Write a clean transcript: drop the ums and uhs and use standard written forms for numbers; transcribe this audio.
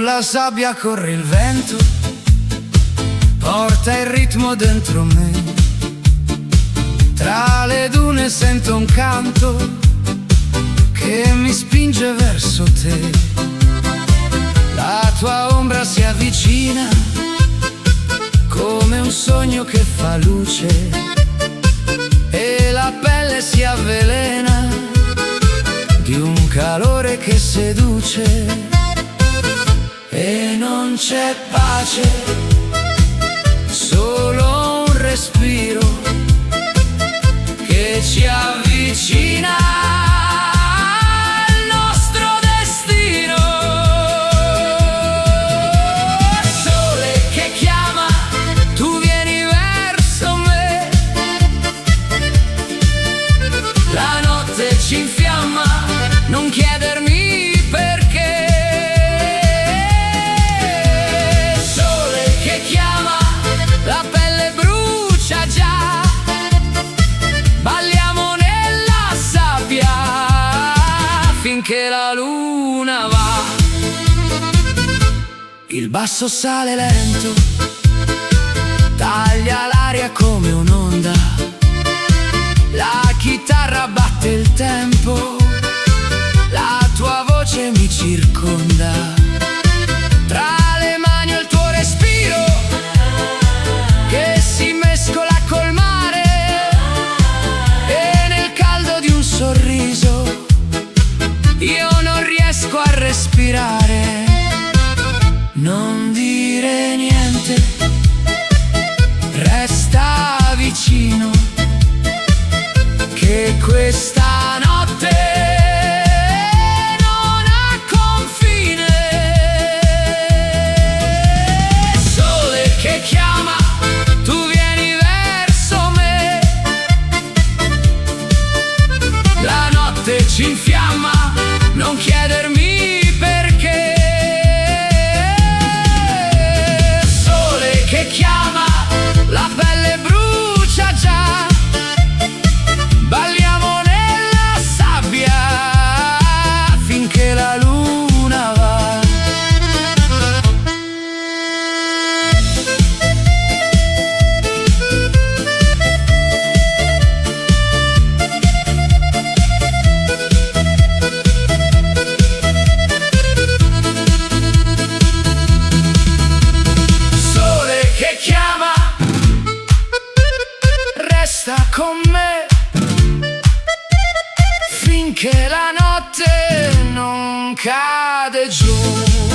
Sulla sabbia corre il vento, porta il ritmo dentro me. Tra le dune sento un canto che mi spinge verso te. La tua ombra si avvicina come un sogno che fa luce, e la pelle si avvelena di un calore che seduce. E non c'è pace, solo un respiro che ci avvicina al nostro destino. Sole che chiama, tu vieni verso me. La notte ci infiamma, non chiedermi perché. La pelle brucia già, balliamo nella sabbia finché la luna va. Il basso sale lento, taglia l'aria come un'onda. La chitarra batte il tempo, la tua voce mi circonda. Tra le mani ho il tuo respiro che si mescola col mare, e nel caldo di un sorriso io non riesco a respirare. Non dire niente, resta vicino, che questa notte non ha confine. Sole che chiama, tu vieni verso me. La notte ci infiamma, non chiedermi perché. Sole che chiama, la pelle brucia già, balliamo nella sabbia finché la luna va. Sole che chiama, resta con me finché la notte non cade giù.